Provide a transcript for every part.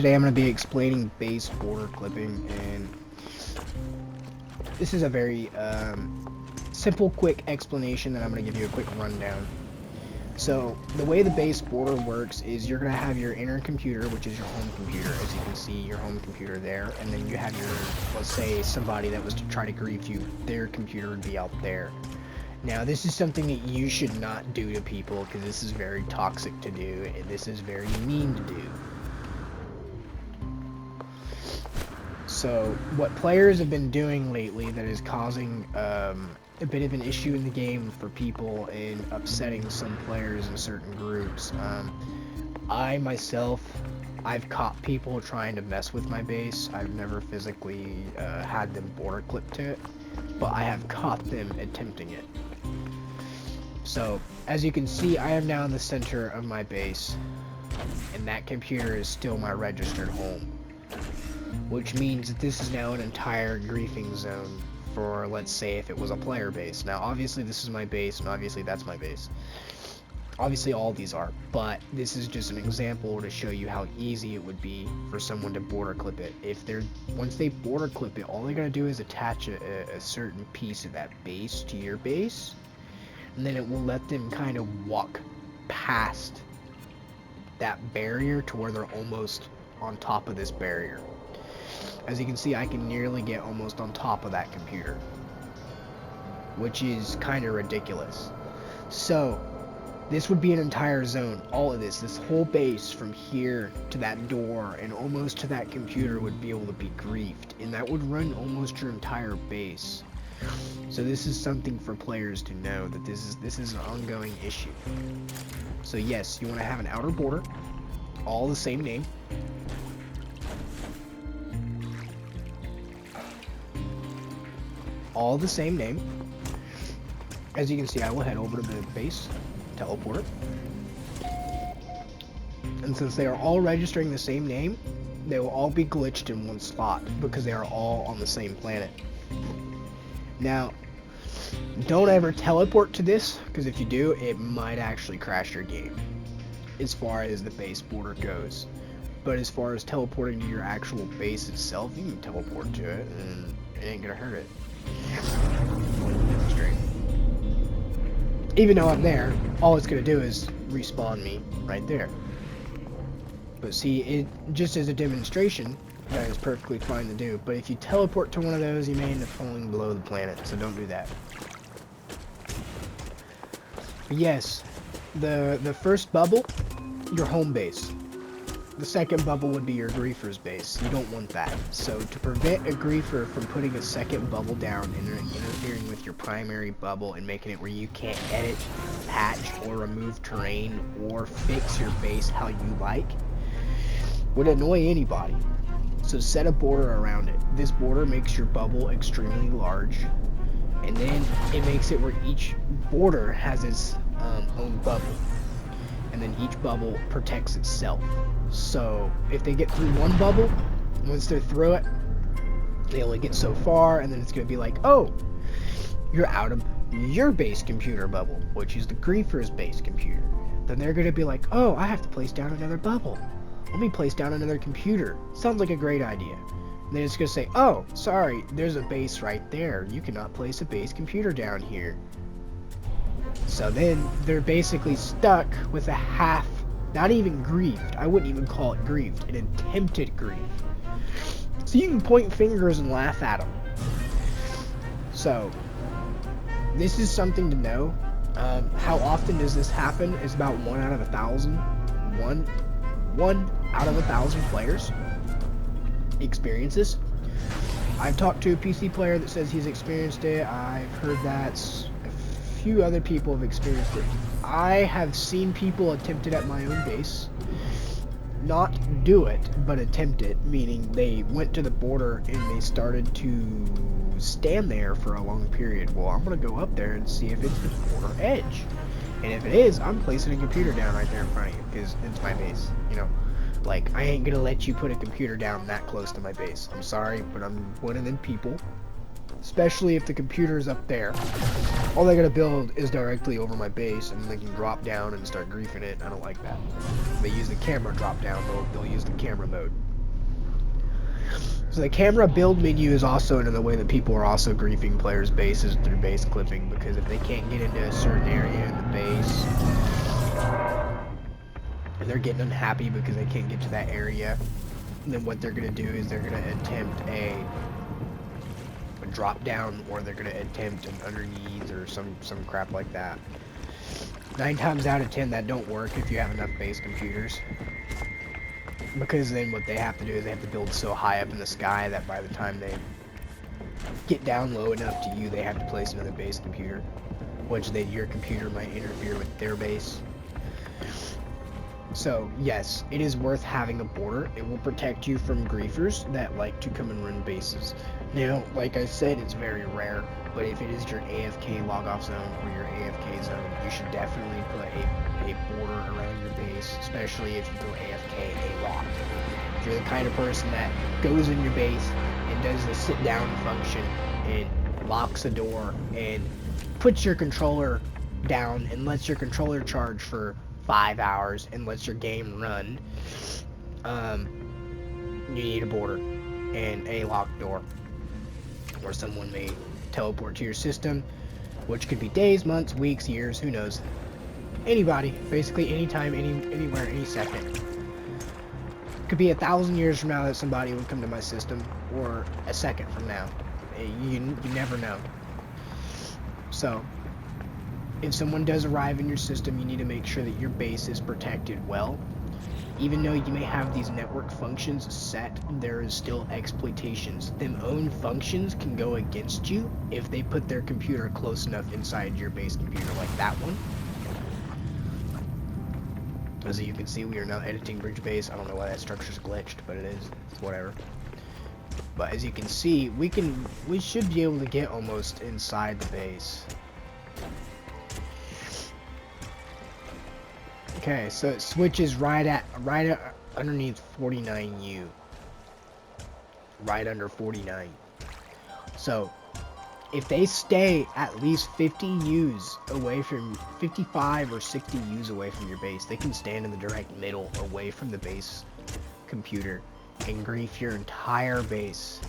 today I'm going to be explaining base border clipping, and this is a very simple, quick explanation that I'm going to give you a quick rundown. So the way the base border works is you're going to have your inner computer, which is your home computer, as you can see your home computer there, and then you have your, let's say somebody that was to try to grief you, their computer would be out there. Now this is something that you should not do to people, because this is very toxic to do, and this is very mean to do. So what players have been doing lately that is causing a bit of an issue in the game for people and upsetting some players in certain groups. I myself, I've caught people trying to mess with my base. I've never physically had them border clip to it, but I have caught them attempting it. So as you can see, I am now in the center of my base, and that computer is still my registered home, which means that this is now an entire griefing zone for, let's say, if it was a player base. Now obviously this is my base, and obviously that's my base. Obviously all these are, but this is just an example to show you how easy it would be for someone to border clip it. Once they border clip it, all they're going to do is attach a certain piece of that base to your base, and then it will let them kind of walk past that barrier to where they're almost on top of this barrier. As you can see, I can nearly get almost on top of that computer, which is kind of ridiculous. So this would be an entire zone. All of this whole base from here to that door and almost to that computer would be able to be griefed, and that would run almost your entire base. So this is something for players to know, that this is an ongoing issue. So yes, you want to have an outer border, all the same name. All the same name. As you can see, I will head over to the base, teleport, and since they are all registering the same name, they will all be glitched in one spot because they are all on the same planet. Now don't ever teleport to this, because if you do, it might actually crash your game as far as the base border goes. But as far as teleporting to your actual base itself, you can teleport to it and it ain't gonna hurt it. Straight. Even though I'm there, all it's gonna do is respawn me right there. But see, it just as a demonstration, that is perfectly fine to do. But if you teleport to one of those, you may end up falling below the planet, so don't do that. But yes, the first bubble, your home base. The second bubble would be your griefer's base. You don't want that. So to prevent a griefer from putting a second bubble down and interfering with your primary bubble and making it where you can't edit, patch, or remove terrain or fix your base how you like, would annoy anybody. So set a border around it. This border makes your bubble extremely large, and then it makes it where each border has its own bubble, and then each bubble protects itself. So if they get through one bubble, once they're through it, they only get so far, and then it's going to be like, oh, you're out of your base computer bubble, which is the griefer's base computer. Then they're going to be like, oh, I have to place down another bubble. Let me place down another computer. Sounds like a great idea. And then it's going to say, oh, sorry, there's a base right there. You cannot place a base computer down here. So then they're basically stuck with a half, not even griefed, I wouldn't even call it griefed, an attempted grief. So you can point fingers and laugh at them. So this is something to know. How often does this happen? It's about 1 out of 1,000. One out of 1,000 players experiences. I've talked to a PC player that says he's experienced it. I've heard that a few other people have experienced it. I have seen people attempt it at my own base. Not do it, but attempt it, meaning they went to the border and they started to stand there for a long period. Well, I'm going to go up there and see if it's the border edge. And if it is, I'm placing a computer down right there in front of you, because it's my base, you know. Like, I ain't gonna let you put a computer down that close to my base. I'm sorry, but I'm one of them people. Especially if the computer's up there. All they gotta build is directly over my base, and they can drop down and start griefing it. I don't like that. If they use the camera drop down, they'll use the camera mode. So the camera build menu is also another way that people are also griefing players' bases through base clipping, because if they can't get into a certain area in the base, and they're getting unhappy because they can't get to that area, then what they're going to do is they're going to attempt a drop down, or they're going to attempt an underneath or some crap like that. 9 times out of 10 that don't work if you have enough base computers, because then what they have to do is they have to build so high up in the sky that by the time they get down low enough to you, they have to place another base computer, which then your computer might interfere with their base. So yes, it is worth having a border. It will protect you from griefers that like to come and run bases. Now, like I said, it's very rare, but if it is your AFK log-off zone or your AFK zone, you should definitely put a border around your base, especially if you go AFK A-lock. If you're the kind of person that goes in your base and does the sit-down function and locks a door and puts your controller down and lets your controller charge for 5 hours and lets your game run, you need a border and a locked door, or someone may teleport to your system, which could be days, months, weeks, years, who knows. Anybody, basically anytime, anywhere, any second. Could be 1,000 years from now that somebody would come to my system, or a second from now. You never know. So, if someone does arrive in your system, you need to make sure that your base is protected well. Even though you may have these network functions set, there is still exploitations. Them own functions can go against you if they put their computer close enough inside your base computer, like that one. As you can see, we are now editing bridge base. I don't know why that structure's glitched, but it is. It's whatever. But as you can see, we should be able to get almost inside the base. Okay, so it switches right underneath 49U. Right under 49. So, if they stay at least 50 U's away from, 55 or 60 U's away from your base, they can stand in the direct middle away from the base computer and grief your entire base.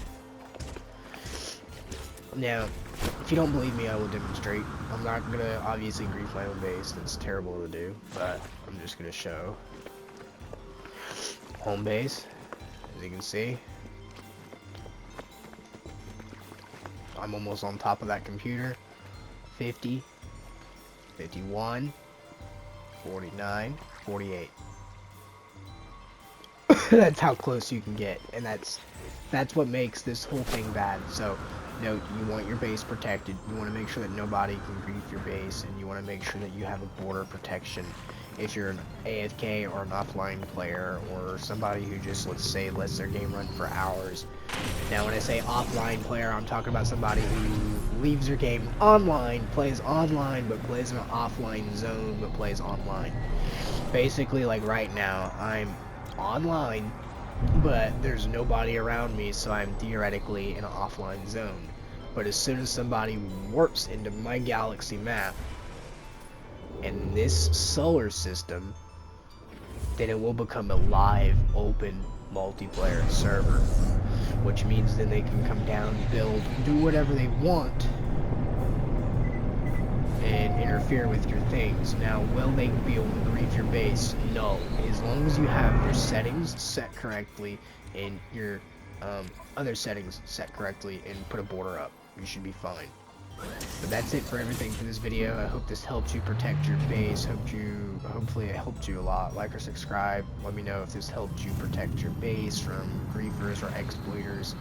Now, if you don't believe me, I will demonstrate. I'm not gonna obviously grief my own base, that's terrible to do, but I'm just gonna show. Home base, as you can see. I'm almost on top of that computer. 50, 51, 49, 48. That's how close you can get, and that's what makes this whole thing bad. So, note, you want your base protected. You want to make sure that nobody can grief your base, and you want to make sure that you have a border protection. If you're an AFK or an offline player, or somebody who just, let's say, lets their game run for hours. Now, when I say offline player, I'm talking about somebody who leaves their game online, plays online, but plays in an offline zone, but plays online. Basically, like right now, I'm online, but there's nobody around me, so I'm theoretically in an offline zone. But as soon as somebody warps into my galaxy map and this solar system, then it will become a live, open multiplayer server, which means then they can come down, build, do whatever they want, and interfere with your things. Now, will they be able to grief your base? No. As long as you have your settings set correctly and your other settings set correctly and put a border up, you should be fine. But that's it for everything for this video. I hope this helped you protect your base. Hopefully it helped you a lot. Like or subscribe. Let me know if this helped you protect your base from griefers or exploiters.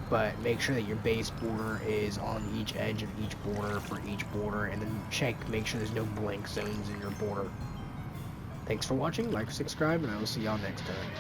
But make sure that your base border is on each edge of each border for each border, and then make sure there's no blank zones in your border. Thanks for watching, like, subscribe, and I will see y'all next time.